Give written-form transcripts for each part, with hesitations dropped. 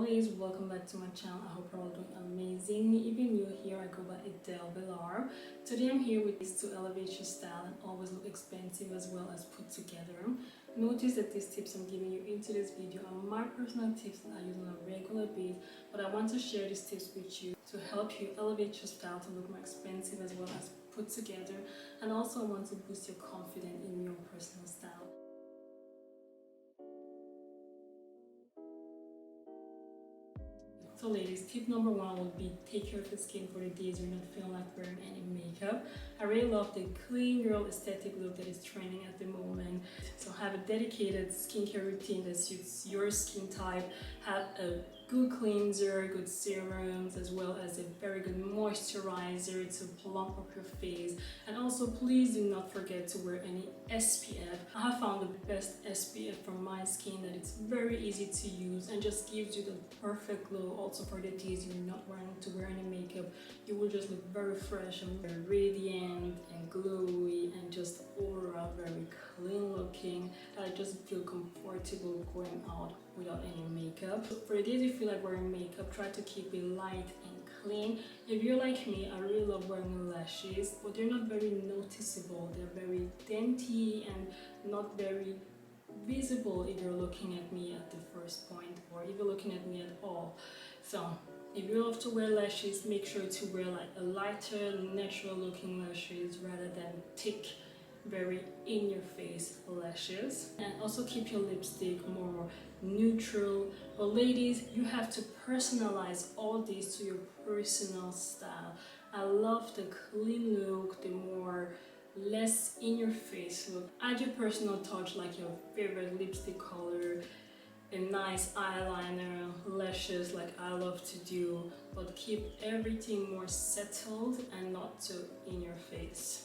ladies, welcome back to my channel. I hope you're all doing amazing. If you're new here, I go by DELLO. Today I'm here with tips to elevate your style and always look expensive as well as put together. Notice that these tips I'm giving you into this video are my personal tips that I use on a regular basis, but I want to share these tips with you to help you elevate your style to look more expensive as well as put together, and also I want to boost your confidence in your personal style. So ladies, tip number one would be take care of your skin for the days you're not feeling like wearing any makeup. I really love the clean girl aesthetic look that is trending at the moment. So have a dedicated skincare routine that suits your skin type. Have a good cleanser, good serums, as well as a very good moisturizer to plump up your face. And also please do not forget to wear any SPF. I have found the best SPF for my skin that it's very easy to use and just gives you the perfect glow. Also for the days you're not wearing to wear any makeup, you will just look very fresh and very radiant and glowy and just overall very clean looking. I just feel comfortable going out without any makeup. So for the days you feel like wearing makeup, try to keep it light and clean. If you're like me, I really love wearing lashes, but they're not very noticeable. They're very dainty and not very visible if you're looking at me at the first point or if you're looking at me at all. So if you love to wear lashes, make sure to wear like a lighter, natural looking lashes rather than thick, very in your face lashes. And also keep your lipstick more neutral. But ladies, you have to personalize all these to your personal style. I love the clean look, the more less in your face look. Add your personal touch, like your favorite lipstick color, a nice eyeliner, lashes like I love to do, but keep everything more settled and not so in your face.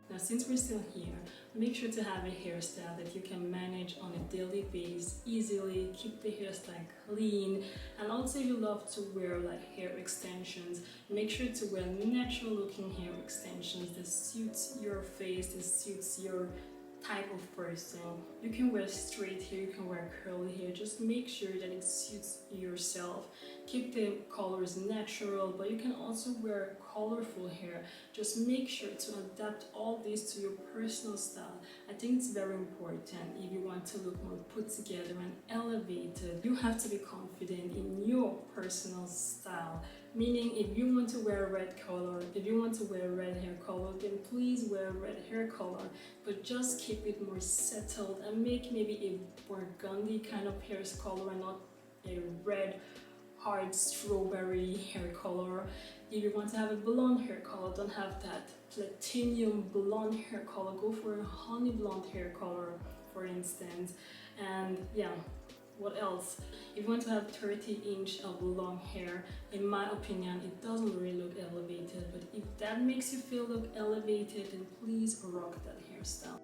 Now since we're still here, make sure to have a hairstyle that you can manage on a daily basis easily. Keep the hairstyle clean, and also if you love to wear like hair extensions, make sure to wear natural looking hair extensions that suits your face, that suits your type of person. You can wear straight hair, you can wear curly hair, just make sure that it suits yourself. Keep the colors natural, but you can also wear colorful hair. Just make sure to adapt all these to your personal style. I think it's very important if you want to look more put together and elevated. You have to be confident in your personal style. Meaning, if you want to wear a red color, if you want to wear red hair color, then please wear red hair color. But just keep it more settled and make maybe a burgundy kind of hair color and not a red hard strawberry hair color. If you want to have a blonde hair color, don't have that platinum blonde hair color, go for a honey blonde hair color, for instance. And yeah, what else? If you want to have 30-inch of long hair, in my opinion, it doesn't really look elevated, but if that makes you feel look elevated, then please rock that hairstyle.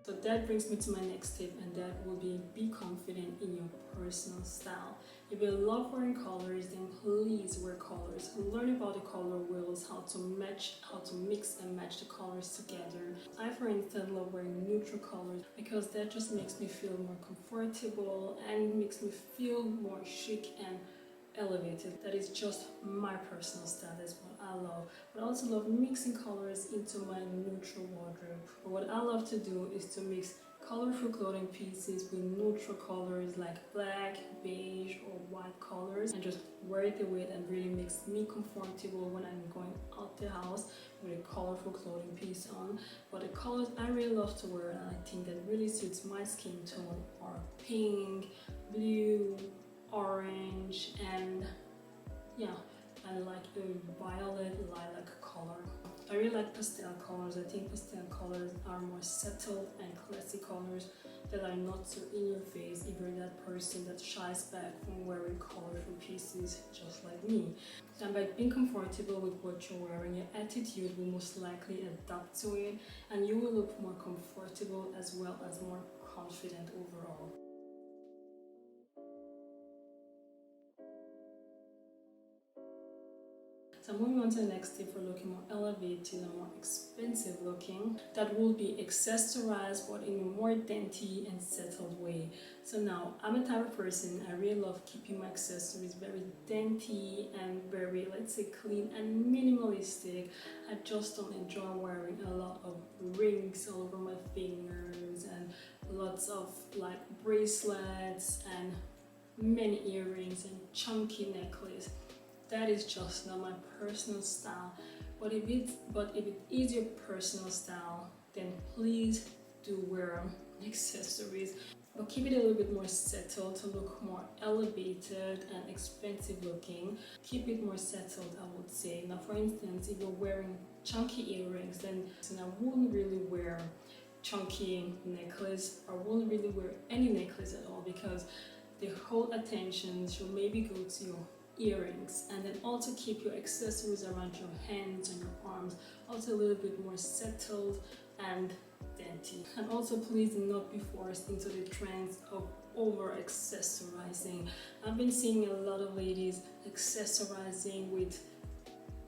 So that brings me to my next tip, and that will be confident in your personal style. If you love wearing colors, then please wear colors. Learn about the color wheels, how to mix and match the colors together. I, for instance, love wearing neutral colors because that just makes me feel more comfortable and makes me feel more chic and elevated. That is just my personal style. That's what I love. But I also love mixing colors into my neutral wardrobe. But what I love to do is to mix colorful clothing pieces with neutral colors like black, beige or white colors, and just wear it the way that really makes me comfortable when I'm going out the house with a colorful clothing piece on. But the colors I really love to wear and I think that really suits my skin tone are pink, blue, orange, and yeah, and like a violet lilac color. I really like pastel colors. I think pastel colors are more settled and classy colors that are not so in your face if you're that person that shies back from wearing colorful pieces just like me. And by being comfortable with what you're wearing, your attitude will most likely adapt to it and you will look more comfortable as well as more confident overall. So moving on to the next tip for looking more elevated and more expensive looking, that will be accessorized but in a more dainty and settled way. So now, I'm a type of person, I really love keeping my accessories very dainty and very, let's say, clean and minimalistic. I just don't enjoy wearing a lot of rings all over my fingers and lots of like bracelets and many earrings and chunky necklace. That is just not my personal style. But if it is your personal style, then please do wear accessories. But keep it a little bit more settled to look more elevated and expensive looking. Keep it more settled, I would say. Now, for instance, if you're wearing chunky earrings, then I wouldn't really wear chunky necklace, or wouldn't really wear any necklace at all, because the whole attention should maybe go to your earrings, and then also keep your accessories around your hands and your arms also a little bit more settled and dainty. And also please do not be forced into the trends of over accessorizing. I've been seeing a lot of ladies accessorizing with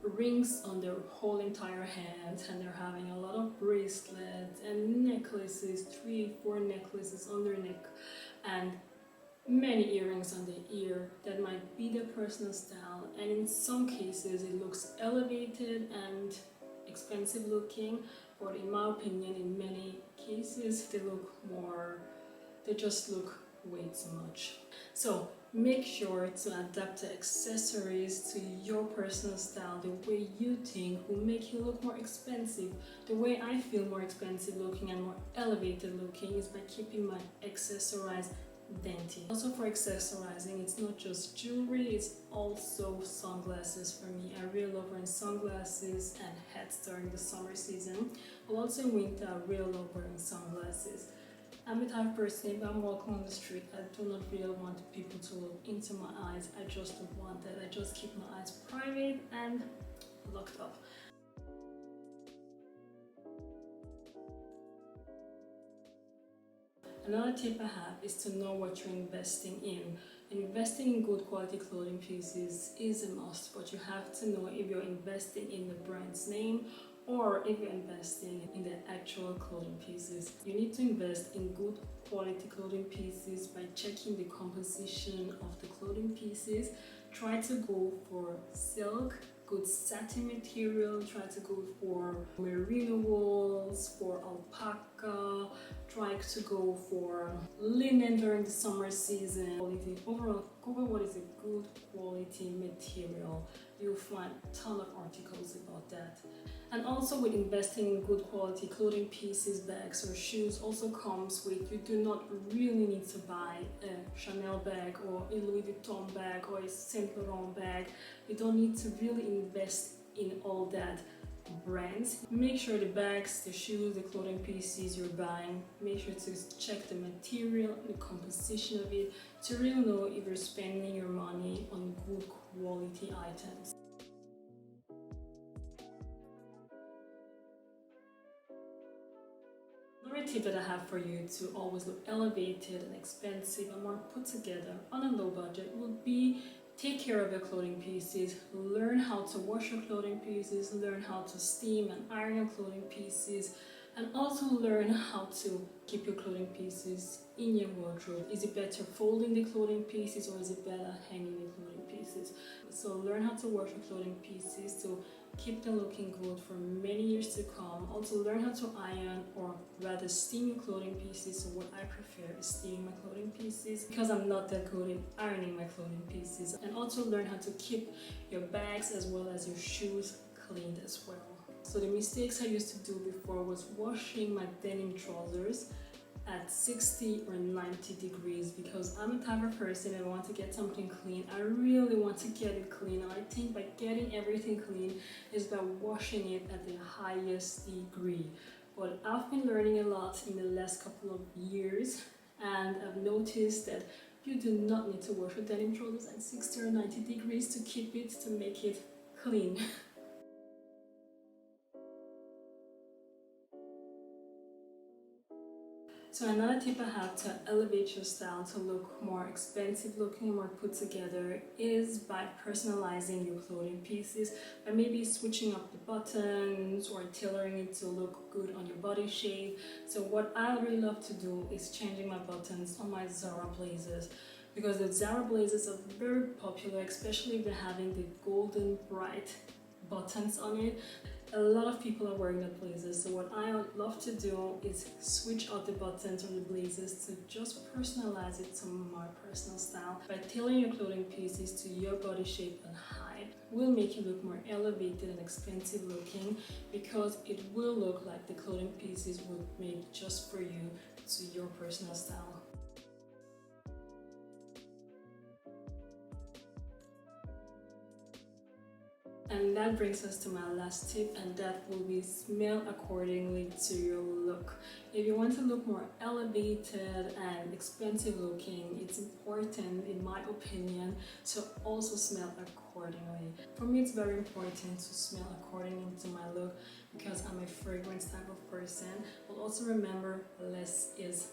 rings on their whole entire hand, and they're having a lot of bracelets and necklaces, 3-4 necklaces on their neck, and many earrings on the ear. That might be their personal style, and in some cases it looks elevated and expensive looking, but in my opinion, in many cases they just look way too much. So make sure to adapt the accessories to your personal style. The way you think will make you look more expensive. The way I feel more expensive looking and more elevated looking is by keeping my accessories dainty. Also, for accessorizing, it's not just jewelry, it's also sunglasses for me. I really love wearing sunglasses and hats during the summer season, but also in winter I really love wearing sunglasses. I'm the type of person, if I'm walking on the street, I do not really want people to look into my eyes. I just don't want that. I just keep my eyes private and locked up. Another tip I have is to know what you're investing in. Investing in good quality clothing pieces is a must, but you have to know if you're investing in the brand's name or if you're investing in the actual clothing pieces. You need to invest in good quality clothing pieces by checking the composition of the clothing pieces. Try to go for silk, good satin material, try to go for merino wools, for alpaca, try to go for linen during the summer season. Overall, Google what is a good quality material. You'll find a ton of articles about that. And also with investing in good quality clothing pieces, bags or shoes also comes with, you do not really need to buy a Chanel bag or a Louis Vuitton bag or a Saint Laurent bag. You don't need to really invest in all that brands. Make sure the bags, the shoes, the clothing pieces you're buying, make sure to check the material, the composition of it, to really know if you're spending your money on good quality items. Another tip that I have for you to always look elevated and expensive and more put together on a low budget would be take care of your clothing pieces. Learn how to wash your clothing pieces, learn how to steam and iron your clothing pieces, and also learn how to keep your clothing pieces in your wardrobe. Is it better folding the clothing pieces or is it better hanging the clothing pieces? So learn how to wash your clothing pieces to keep them looking good for many years to come. Also learn how to iron or rather steam your clothing pieces. So what I prefer is steaming my clothing pieces because I'm not that good in ironing my clothing pieces. And also learn how to keep your bags as well as your shoes cleaned as well. So the mistakes I used to do before was washing my denim trousers at 60 or 90 degrees because I'm a type of person, if I want to get something clean, I really want to get it clean. And I think by getting everything clean is by washing it at the highest degree. But I've been learning a lot in the last couple of years, and I've noticed that you do not need to wash your denim trousers at 60 or 90 degrees to keep it, to make it clean. So another tip I have to elevate your style to look more expensive looking, more put together, is by personalizing your clothing pieces, by maybe switching up the buttons or tailoring it to look good on your body shape. So what I really love to do is changing my buttons on my Zara blazers, because the Zara blazers are very popular, especially if they're having the golden bright buttons on it. A lot of people are wearing the blazers, so what I love to do is switch out the buttons on the blazers to just personalize it to my personal style. By tailoring your clothing pieces to your body shape and height will make you look more elevated and expensive looking, because it will look like the clothing pieces were made just for you, to your personal style. And that brings us to my last tip, and that will be smell accordingly to your look. If you want to look more elevated and expensive looking, it's important, in my opinion, to also smell accordingly. For me, it's very important to smell accordingly to my look, because I'm a fragrance type of person. But also remember, less is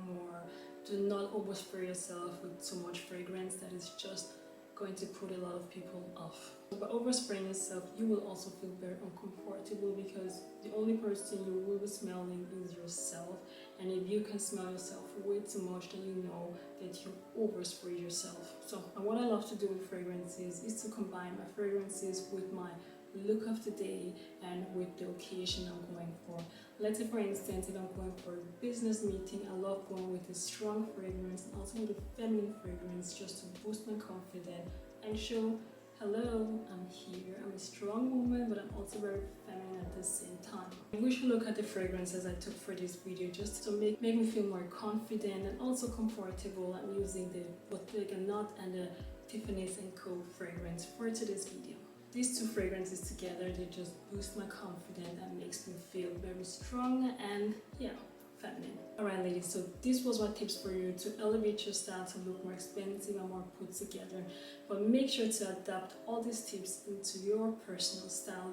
more. Do not overspray yourself with too much fragrance. That is just going to put a lot of people off. By overspraying yourself, you will also feel very uncomfortable, because the only person you will be smelling is yourself. And if you can smell yourself way too much, then you know that you overspray yourself. So what I love to do with fragrances is to combine my fragrances with my look of the day and with the occasion I'm going for. Let's say, for instance, if I'm going for a business meeting, I love going with a strong fragrance and also with a feminine fragrance, just to boost my confidence and show, hello, I'm here, I'm a strong woman, but I'm also very feminine at the same time. We should look at the fragrances I took for this video, just to make me feel more confident and also comfortable. I'm using the Bottega Nut and the Tiffany's & Co fragrance for today's video. These two fragrances together, they just boost my confidence and makes me feel very strong and, yeah, feminine. Alright ladies, so this was my tips for you to elevate your style to look more expensive and more put together. But make sure to adapt all these tips into your personal style.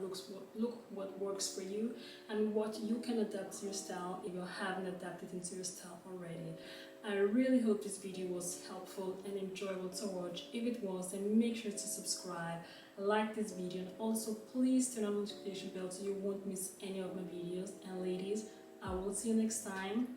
Look what works for you and what you can adapt to your style if you haven't adapted into your style already. I really hope this video was helpful and enjoyable to watch. If it was, then make sure to subscribe, like this video, and also please turn on the notification bell so you won't miss any of my videos. And ladies, I will see you next time.